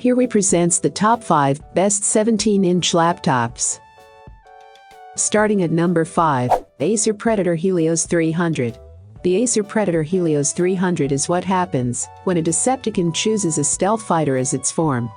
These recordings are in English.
Here we presents the top 5 best 17-inch laptops. Starting at number 5, Acer Predator Helios 300. The Acer Predator Helios 300 is what happens when a Decepticon chooses a stealth fighter as its form.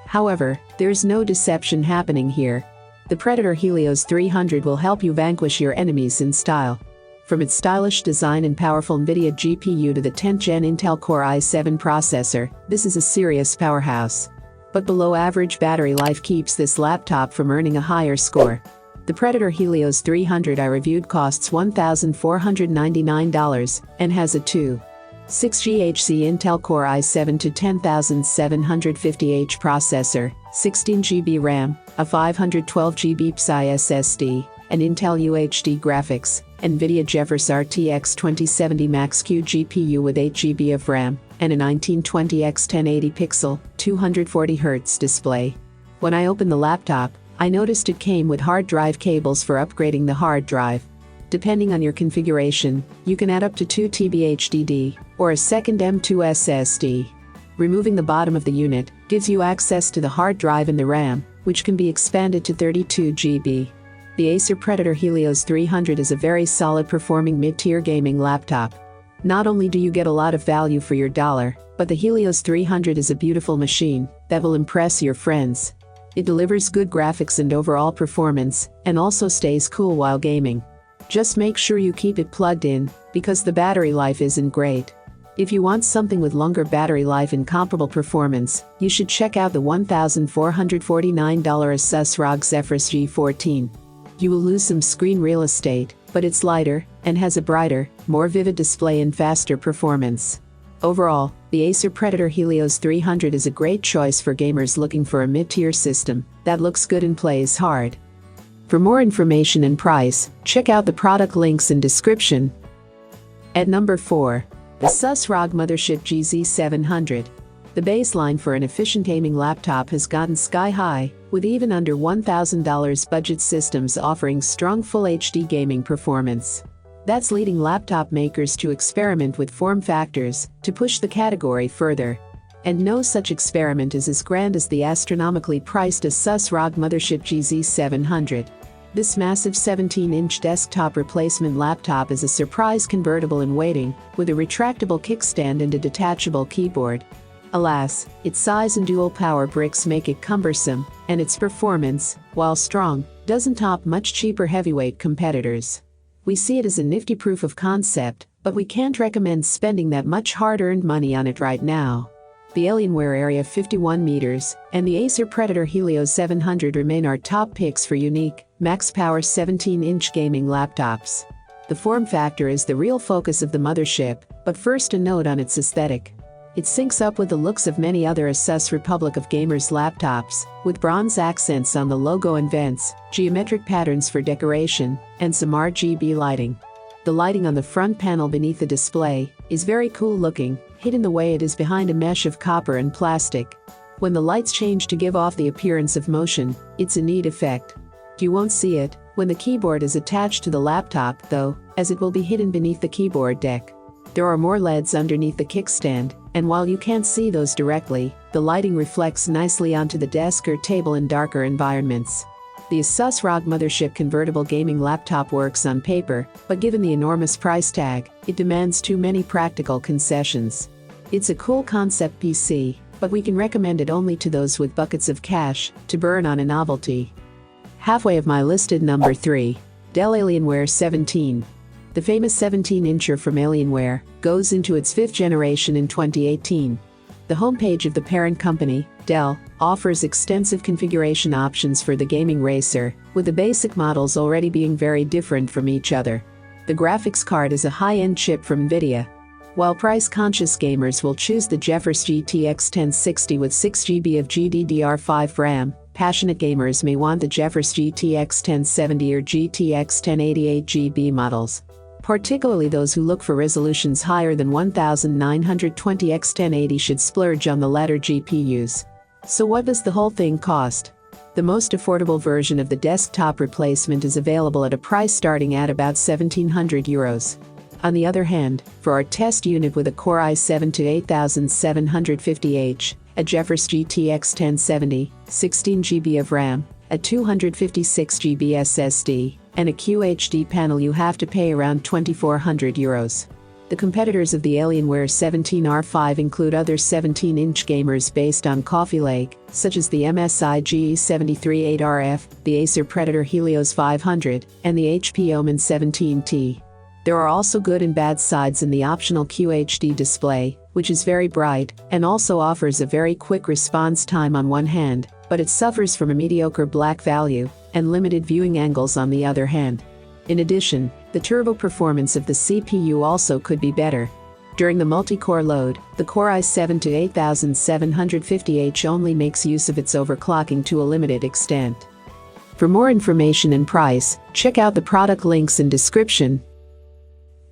However, there's no deception happening here. The Predator Helios 300 will help you vanquish your enemies in style. From its stylish design and powerful NVIDIA GPU to the 10th Gen Intel Core i7 processor, this is a serious powerhouse. But below average battery life keeps this laptop from earning a higher score. The Predator Helios 300 I reviewed costs $1,499 and has a 2.6 GHz Intel Core i7 to 10750H processor, 16 GB RAM, a 512 GB PCI SSD, an Intel UHD graphics, NVIDIA GeForce RTX 2070 Max-Q GPU with 8 GB of RAM, and a 1920x 1080 pixel, 240Hz display. When I opened the laptop, I noticed it came with hard drive cables for upgrading the hard drive. Depending on your configuration, you can add up to 2 TB HDD or a second M.2 SSD. Removing the bottom of the unit gives you access to the hard drive and the RAM, which can be expanded to 32 GB. The Acer Predator Helios 300 is a very solid performing mid-tier gaming laptop. Not only do you get a lot of value for your dollar, but the Helios 300 is a beautiful machine that will impress your friends. It delivers good graphics and overall performance, and also stays cool while gaming. Just make sure you keep it plugged in, because the battery life isn't great. If you want something with longer battery life and comparable performance, you should check out the $1,449 Asus ROG Zephyrus G14. You will lose some screen real estate, but it's lighter, and has a brighter, more vivid display and faster performance. Overall, the Acer Predator Helios 300 is a great choice for gamers looking for a mid-tier system that looks good and plays hard. For more information and price, check out the product links in description. At number 4, the Asus ROG Mothership GZ700. The baseline for an efficient gaming laptop has gotten sky high, with even under $1,000 budget systems offering strong Full HD gaming performance. That's leading laptop makers to experiment with form factors to push the category further. And no such experiment is as grand as the astronomically priced Asus ROG Mothership GZ700. This massive 17-inch desktop replacement laptop is a surprise convertible in waiting, with a retractable kickstand and a detachable keyboard. Alas, its size and dual power bricks make it cumbersome, and its performance, while strong, doesn't top much cheaper heavyweight competitors. We see it as a nifty proof of concept, but we can't recommend spending that much hard-earned money on it right now. The Alienware Area 51 meters and the Acer Predator Helios 700 remain our top picks for unique, max-power 17-inch gaming laptops. The form factor is the real focus of the Mothership, but first a note on its aesthetic. It syncs up with the looks of many other Asus Republic of Gamers laptops, with bronze accents on the logo and vents, geometric patterns for decoration, and some RGB lighting. The lighting on the front panel beneath the display is very cool looking, hidden the way it is behind a mesh of copper and plastic. When the lights change to give off the appearance of motion, it's a neat effect. You won't see it when the keyboard is attached to the laptop, though, as it will be hidden beneath the keyboard deck. There are more LEDs underneath the kickstand, and while you can't see those directly, the lighting reflects nicely onto the desk or table in darker environments. The Asus ROG Mothership convertible gaming laptop works on paper, but given the enormous price tag, it demands too many practical concessions. It's a cool concept PC, but we can recommend it only to those with buckets of cash to burn on a novelty. Halfway of my listed number 3, Dell Alienware 17. The famous 17-incher from Alienware goes into its 5th generation in 2018. The homepage of the parent company, Dell, offers extensive configuration options for the gaming racer, with the basic models already being very different from each other. The graphics card is a high-end chip from NVIDIA. While price-conscious gamers will choose the GeForce GTX 1060 with 6 GB of GDDR5 RAM, passionate gamers may want the GeForce GTX 1070 or GTX 1088 GB models. Particularly those who look for resolutions higher than 1920x 1080 should splurge on the latter GPUs. So what does the whole thing cost? The most affordable version of the desktop replacement is available at a price starting at about €1,700. On the other hand, for our test unit with a Core i7 to 8750H a GeForce GTX 1070, 16GB of RAM, a 256GB SSD, and a QHD panel, you have to pay around €2,400. The competitors of the Alienware 17R5 include other 17-inch gamers based on Coffee Lake, such as the MSI G738RF, the Acer Predator Helios 500, and the HP Omen 17T. There are also good and bad sides in the optional QHD display, which is very bright, and also offers a very quick response time on one hand, but it suffers from a mediocre black value, and limited viewing angles on the other hand. In addition, the turbo performance of the CPU also could be better. During the multi-core load, the Core i7-8750H only makes use of its overclocking to a limited extent. For more information and price, check out the product links in description.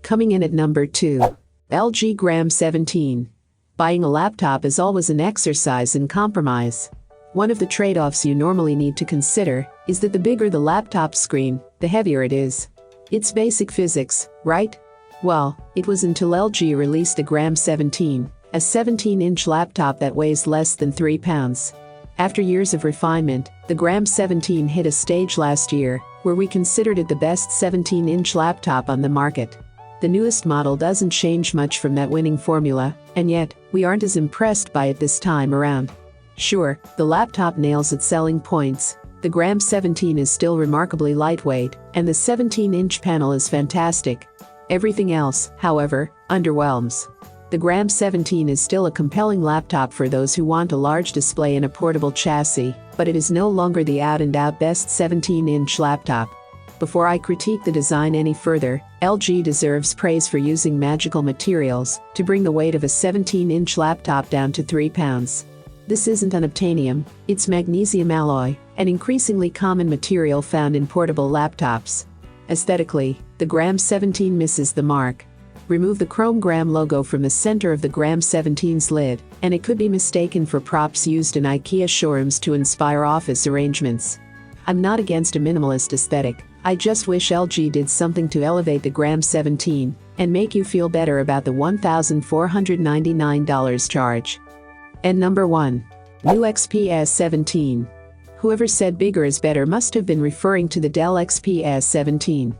Coming in at number 2. LG Gram 17. Buying a laptop is always an exercise in compromise. One of the trade-offs you normally need to consider is that the bigger the laptop screen, the heavier it is. It's basic physics, right? Well, it was until LG released the Gram 17, a 17-inch laptop that weighs less than 3 pounds. After years of refinement, the Gram 17 hit a stage last year where we considered it the best 17-inch laptop on the market. The newest model doesn't change much from that winning formula, and yet, we aren't as impressed by it this time around. Sure, the laptop nails its selling points. The Gram 17 is still remarkably lightweight, and the 17-inch panel is fantastic. Everything else, however, underwhelms. The Gram 17 is still a compelling laptop for those who want a large display and a portable chassis, but it is no longer the out-and-out best 17-inch laptop. Before I critique the design any further, LG deserves praise for using magical materials to bring the weight of a 17-inch laptop down to 3 pounds. This isn't unobtainium, it's magnesium alloy, an increasingly common material found in portable laptops. Aesthetically, the Gram 17 misses the mark. Remove the chrome Gram logo from the center of the Gram 17's lid, and it could be mistaken for props used in IKEA showrooms to inspire office arrangements. I'm not against a minimalist aesthetic, I just wish LG did something to elevate the Gram 17 and make you feel better about the $1,499 charge. And number 1. New XPS 17. Whoever said bigger is better must have been referring to the Dell XPS 17.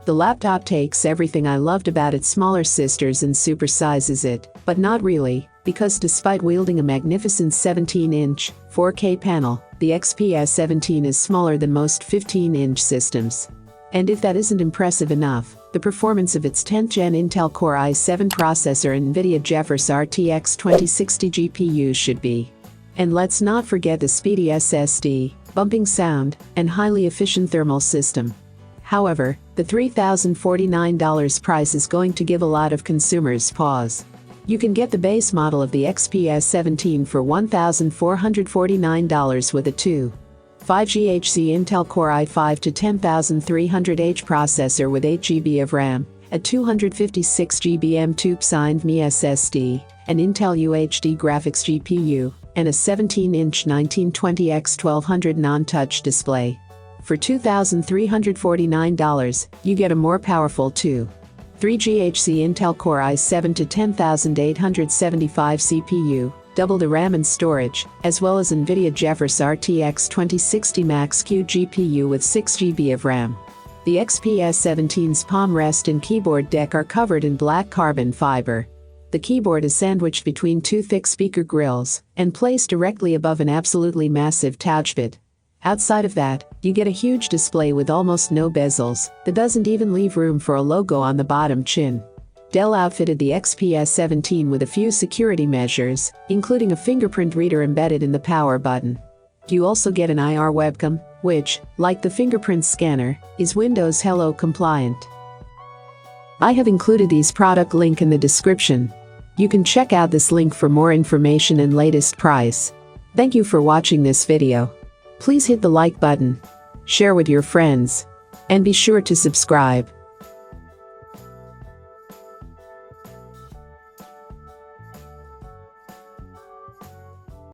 The laptop takes everything I loved about its smaller sisters and supersizes it, but not really, because despite wielding a magnificent 17-inch, 4K panel, the XPS 17 is smaller than most 15-inch systems. And if that isn't impressive enough, the performance of its 10th Gen Intel Core i7 processor and NVIDIA GeForce RTX 2060 GPU should be. And let's not forget the speedy SSD, bumping sound, and highly efficient thermal system. However, the $3,049 price is going to give a lot of consumers pause. You can get the base model of the XPS 17 for $1,449 with a 2.5GHz Intel Core i5-10300H processor with 8GB of RAM, a 256GB M2 signed NVMe SSD, an Intel UHD graphics GPU, and a 17-inch 1920x1200 non-touch display. For $2,349, you get a more powerful 2.3GHz Intel Core i7-10875 CPU, double the RAM and storage, as well as NVIDIA GeForce RTX 2060 Max-Q GPU with 6GB of RAM. The XPS 17's palm rest and keyboard deck are covered in black carbon fiber. The keyboard is sandwiched between two thick speaker grills and placed directly above an absolutely massive touchpad. Outside of that, you get a huge display with almost no bezels that doesn't even leave room for a logo on the bottom chin. Dell outfitted the XPS 17 with a few security measures, including a fingerprint reader embedded in the power button. You also get an IR webcam, which, like the fingerprint scanner, is Windows Hello compliant. I have included these product link in the description. You can check out this link for more information and latest price. Thank you for watching this video. Please hit the like button, share with your friends, and be sure to subscribe.